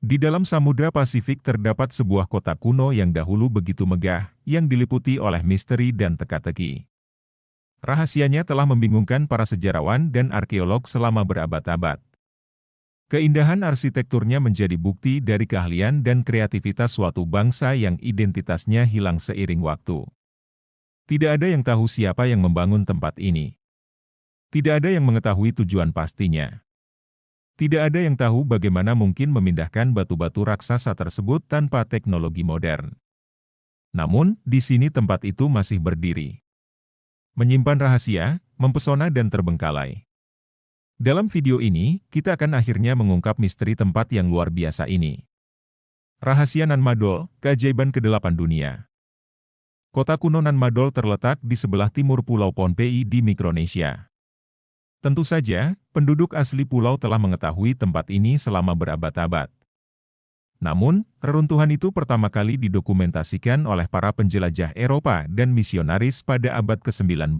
Di dalam Samudra Pasifik terdapat sebuah kota kuno yang dahulu begitu megah, yang diliputi oleh misteri dan teka-teki. Rahasianya telah membingungkan para sejarawan dan arkeolog selama berabad-abad. Keindahan arsitekturnya menjadi bukti dari keahlian dan kreativitas suatu bangsa yang identitasnya hilang seiring waktu. Tidak ada yang tahu siapa yang membangun tempat ini. Tidak ada yang mengetahui tujuan pastinya. Tidak ada yang tahu bagaimana mungkin memindahkan batu-batu raksasa tersebut tanpa teknologi modern. Namun, di sini tempat itu masih berdiri. Menyimpan rahasia, mempesona dan terbengkalai. Dalam video ini, kita akan akhirnya mengungkap misteri tempat yang luar biasa ini. Rahasia Nan Madol, keajaiban ke-8 dunia. Kota kuno Nan Madol terletak di sebelah timur Pulau Pohnpei di Mikronesia. Tentu saja, penduduk asli pulau telah mengetahui tempat ini selama berabad-abad. Namun, reruntuhan itu pertama kali didokumentasikan oleh para penjelajah Eropa dan misionaris pada abad ke-19.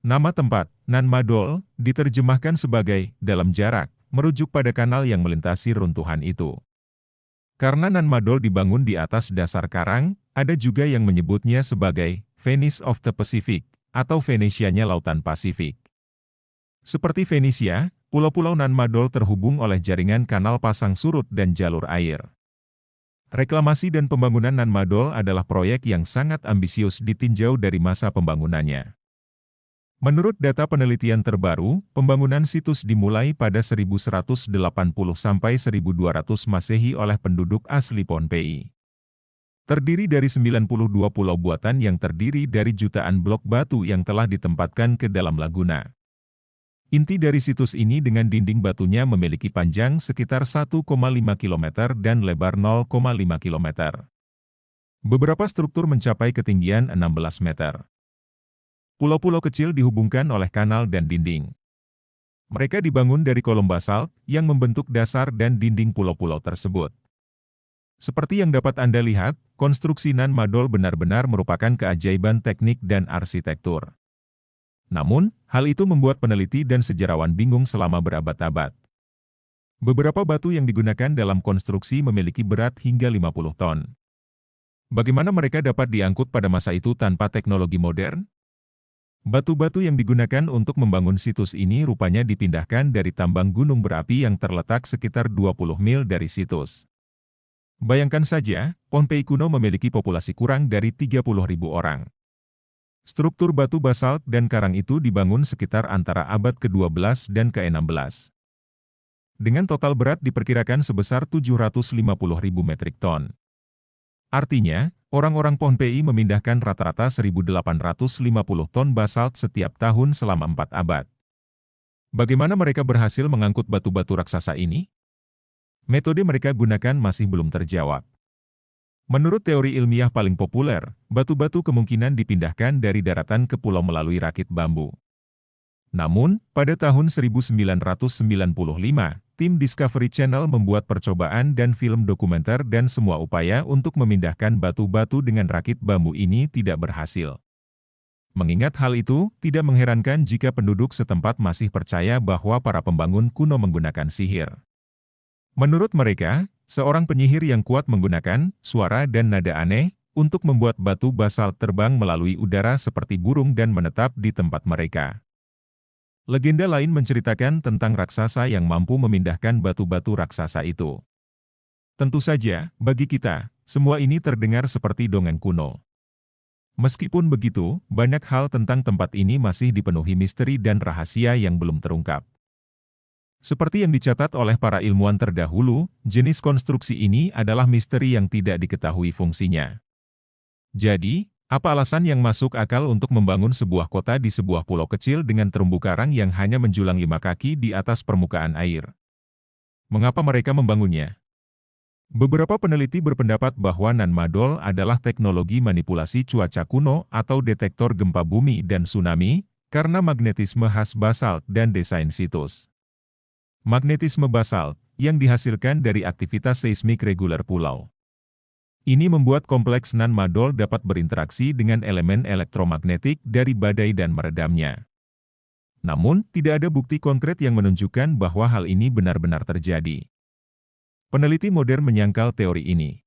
Nama tempat, Nan Madol, diterjemahkan sebagai dalam jarak, merujuk pada kanal yang melintasi runtuhan itu. Karena Nan Madol dibangun di atas dasar karang, ada juga yang menyebutnya sebagai Venice of the Pacific, atau Venesianya Lautan Pasifik. Seperti Venesia, pulau-pulau Nan Madol terhubung oleh jaringan kanal pasang surut dan jalur air. Reklamasi dan pembangunan Nan Madol adalah proyek yang sangat ambisius ditinjau dari masa pembangunannya. Menurut data penelitian terbaru, pembangunan situs dimulai pada 1180 sampai 1200 Masehi oleh penduduk asli Pohnpei. Terdiri dari 92 pulau buatan yang terdiri dari jutaan blok batu yang telah ditempatkan ke dalam laguna. Inti dari situs ini dengan dinding batunya memiliki panjang sekitar 1,5 km dan lebar 0,5 km. Beberapa struktur mencapai ketinggian 16 meter. Pulau-pulau kecil dihubungkan oleh kanal dan dinding. Mereka dibangun dari kolom basalt yang membentuk dasar dan dinding pulau-pulau tersebut. Seperti yang dapat Anda lihat, konstruksi Nan Madol benar-benar merupakan keajaiban teknik dan arsitektur. Namun, hal itu membuat peneliti dan sejarawan bingung selama berabad-abad. Beberapa batu yang digunakan dalam konstruksi memiliki berat hingga 50 ton. Bagaimana mereka dapat diangkut pada masa itu tanpa teknologi modern? Batu-batu yang digunakan untuk membangun situs ini rupanya dipindahkan dari tambang gunung berapi yang terletak sekitar 20 mil dari situs. Bayangkan saja, Pohnpei kuno memiliki populasi kurang dari 30.000 orang. Struktur batu basalt dan karang itu dibangun sekitar antara abad ke-12 dan ke-16. Dengan total berat diperkirakan sebesar 750.000 metrik ton. Artinya, orang-orang Pohnpei memindahkan rata-rata 1.850 ton basalt setiap tahun selama 4 abad. Bagaimana mereka berhasil mengangkut batu-batu raksasa ini? Metode mereka gunakan masih belum terjawab. Menurut teori ilmiah paling populer, batu-batu kemungkinan dipindahkan dari daratan ke pulau melalui rakit bambu. Namun, pada tahun 1995, tim Discovery Channel membuat percobaan dan film dokumenter dan semua upaya untuk memindahkan batu-batu dengan rakit bambu ini tidak berhasil. Mengingat hal itu, tidak mengherankan jika penduduk setempat masih percaya bahwa para pembangun kuno menggunakan sihir. Menurut mereka, seorang penyihir yang kuat menggunakan suara dan nada aneh untuk membuat batu basalt terbang melalui udara seperti burung dan menetap di tempat mereka. Legenda lain menceritakan tentang raksasa yang mampu memindahkan batu-batu raksasa itu. Tentu saja, bagi kita, semua ini terdengar seperti dongeng kuno. Meskipun begitu, banyak hal tentang tempat ini masih dipenuhi misteri dan rahasia yang belum terungkap. Seperti yang dicatat oleh para ilmuwan terdahulu, jenis konstruksi ini adalah misteri yang tidak diketahui fungsinya. Jadi, apa alasan yang masuk akal untuk membangun sebuah kota di sebuah pulau kecil dengan terumbu karang yang hanya menjulang 5 kaki di atas permukaan air? Mengapa mereka membangunnya? Beberapa peneliti berpendapat bahwa Nan Madol adalah teknologi manipulasi cuaca kuno atau detektor gempa bumi dan tsunami, karena magnetisme khas basalt dan desain situs. Magnetisme basalt, yang dihasilkan dari aktivitas seismik reguler pulau. Ini membuat kompleks Nan Madol dapat berinteraksi dengan elemen elektromagnetik dari badai dan meredamnya. Namun, tidak ada bukti konkret yang menunjukkan bahwa hal ini benar-benar terjadi. Peneliti modern menyangkal teori ini.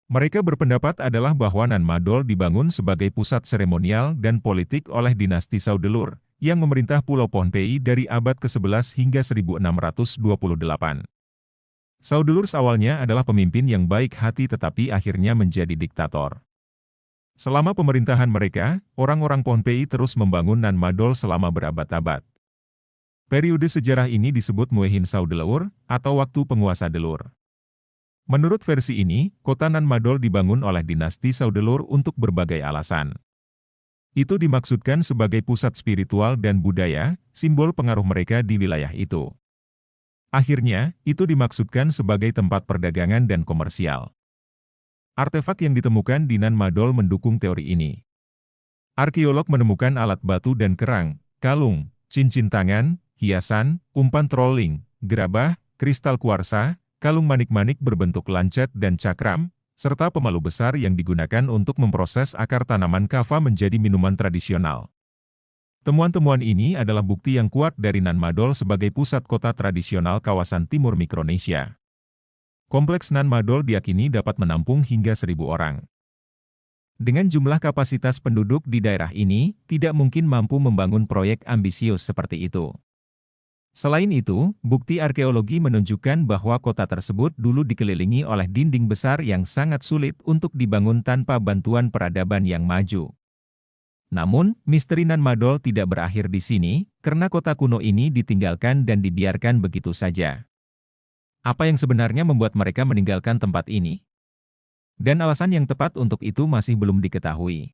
Mereka berpendapat adalah bahwa Nan Madol dibangun sebagai pusat seremonial dan politik oleh dinasti Saudelur, yang memerintah Pulau Pohnpei dari abad ke-11 hingga 1628. Saudelur awalnya adalah pemimpin yang baik hati tetapi akhirnya menjadi diktator. Selama pemerintahan mereka, orang-orang Pohnpei terus membangun Nan Madol selama berabad-abad. Periode sejarah ini disebut Muehin Saudelur, atau waktu penguasa Delur. Menurut versi ini, kota Nan Madol dibangun oleh dinasti Saudelur untuk berbagai alasan. Itu dimaksudkan sebagai pusat spiritual dan budaya, simbol pengaruh mereka di wilayah itu. Akhirnya, itu dimaksudkan sebagai tempat perdagangan dan komersial. Artefak yang ditemukan di Nan Madol mendukung teori ini. Arkeolog menemukan alat batu dan kerang, kalung, cincin tangan, hiasan, umpan trolling, gerabah, kristal kuarsa, kalung manik-manik berbentuk lancet dan cakram, serta pemalu besar yang digunakan untuk memproses akar tanaman kava menjadi minuman tradisional. Temuan-temuan ini adalah bukti yang kuat dari Nan Madol sebagai pusat kota tradisional kawasan timur Mikronesia. Kompleks Nan Madol diyakini dapat menampung hingga 1.000 orang. Dengan jumlah kapasitas penduduk di daerah ini, tidak mungkin mampu membangun proyek ambisius seperti itu. Selain itu, bukti arkeologi menunjukkan bahwa kota tersebut dulu dikelilingi oleh dinding besar yang sangat sulit untuk dibangun tanpa bantuan peradaban yang maju. Namun, misteri Nan Madol tidak berakhir di sini, karena kota kuno ini ditinggalkan dan dibiarkan begitu saja. Apa yang sebenarnya membuat mereka meninggalkan tempat ini? Dan alasan yang tepat untuk itu masih belum diketahui.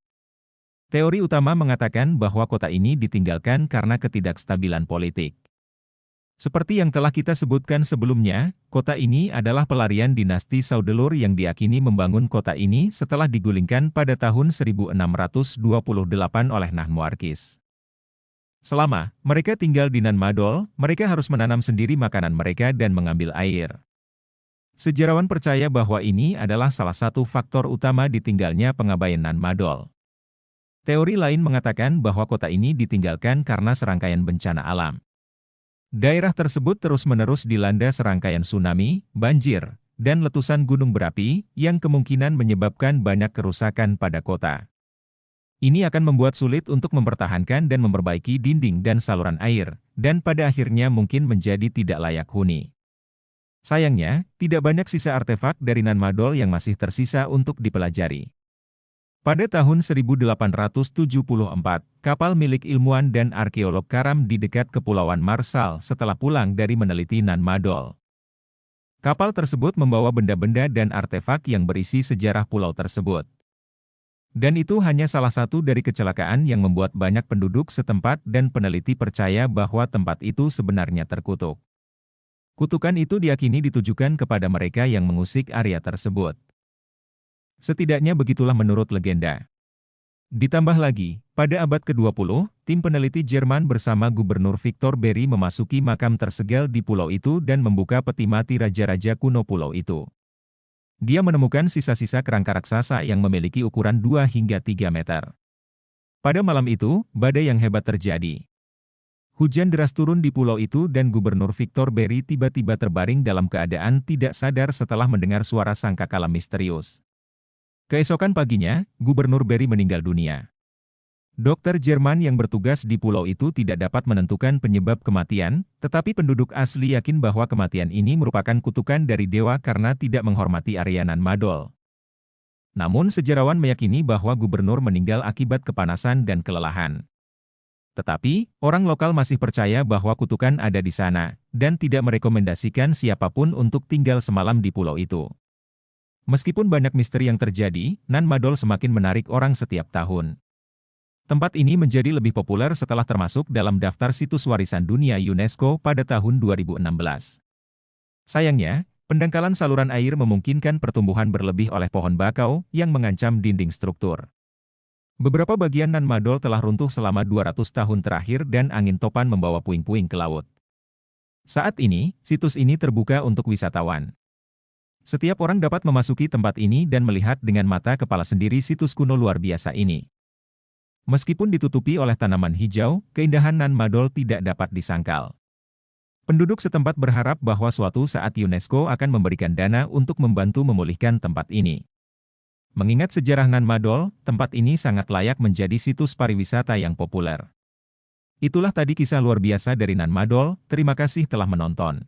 Teori utama mengatakan bahwa kota ini ditinggalkan karena ketidakstabilan politik. Seperti yang telah kita sebutkan sebelumnya, kota ini adalah pelarian dinasti Saudelur yang diyakini membangun kota ini setelah digulingkan pada tahun 1628 oleh Nan Muarkis. Selama mereka tinggal di Nan Madol, mereka harus menanam sendiri makanan mereka dan mengambil air. Sejarawan percaya bahwa ini adalah salah satu faktor utama ditinggalnya pengabaian Nan Madol. Teori lain mengatakan bahwa kota ini ditinggalkan karena serangkaian bencana alam. Daerah tersebut terus-menerus dilanda serangkaian tsunami, banjir, dan letusan gunung berapi, yang kemungkinan menyebabkan banyak kerusakan pada kota. Ini akan membuat sulit untuk mempertahankan dan memperbaiki dinding dan saluran air, dan pada akhirnya mungkin menjadi tidak layak huni. Sayangnya, tidak banyak sisa artefak dari Nan Madol yang masih tersisa untuk dipelajari. Pada tahun 1874, kapal milik ilmuwan dan arkeolog karam di dekat Kepulauan Marshall setelah pulang dari meneliti Nan Madol. Kapal tersebut membawa benda-benda dan artefak yang berisi sejarah pulau tersebut. Dan itu hanya salah satu dari kecelakaan yang membuat banyak penduduk setempat dan peneliti percaya bahwa tempat itu sebenarnya terkutuk. Kutukan itu diyakini ditujukan kepada mereka yang mengusik area tersebut. Setidaknya begitulah menurut legenda. Ditambah lagi, pada abad ke-20, tim peneliti Jerman bersama Gubernur Victor Berry memasuki makam tersegel di pulau itu dan membuka peti mati raja-raja kuno pulau itu. Dia menemukan sisa-sisa kerangka raksasa yang memiliki ukuran 2 hingga 3 meter. Pada malam itu, badai yang hebat terjadi. Hujan deras turun di pulau itu dan Gubernur Victor Berry tiba-tiba terbaring dalam keadaan tidak sadar setelah mendengar suara sangkakala misterius. Keesokan paginya, Gubernur Berry meninggal dunia. Dokter Jerman yang bertugas di pulau itu tidak dapat menentukan penyebab kematian, tetapi penduduk asli yakin bahwa kematian ini merupakan kutukan dari dewa karena tidak menghormati area Nan Madol. Namun sejarawan meyakini bahwa gubernur meninggal akibat kepanasan dan kelelahan. Tetapi, orang lokal masih percaya bahwa kutukan ada di sana, dan tidak merekomendasikan siapapun untuk tinggal semalam di pulau itu. Meskipun banyak misteri yang terjadi, Nan Madol semakin menarik orang setiap tahun. Tempat ini menjadi lebih populer setelah termasuk dalam daftar situs warisan dunia UNESCO pada tahun 2016. Sayangnya, pendangkalan saluran air memungkinkan pertumbuhan berlebih oleh pohon bakau yang mengancam dinding struktur. Beberapa bagian Nan Madol telah runtuh selama 200 tahun terakhir dan angin topan membawa puing-puing ke laut. Saat ini, situs ini terbuka untuk wisatawan. Setiap orang dapat memasuki tempat ini dan melihat dengan mata kepala sendiri situs kuno luar biasa ini. Meskipun ditutupi oleh tanaman hijau, keindahan Nan Madol tidak dapat disangkal. Penduduk setempat berharap bahwa suatu saat UNESCO akan memberikan dana untuk membantu memulihkan tempat ini. Mengingat sejarah Nan Madol, tempat ini sangat layak menjadi situs pariwisata yang populer. Itulah tadi kisah luar biasa dari Nan Madol, terima kasih telah menonton.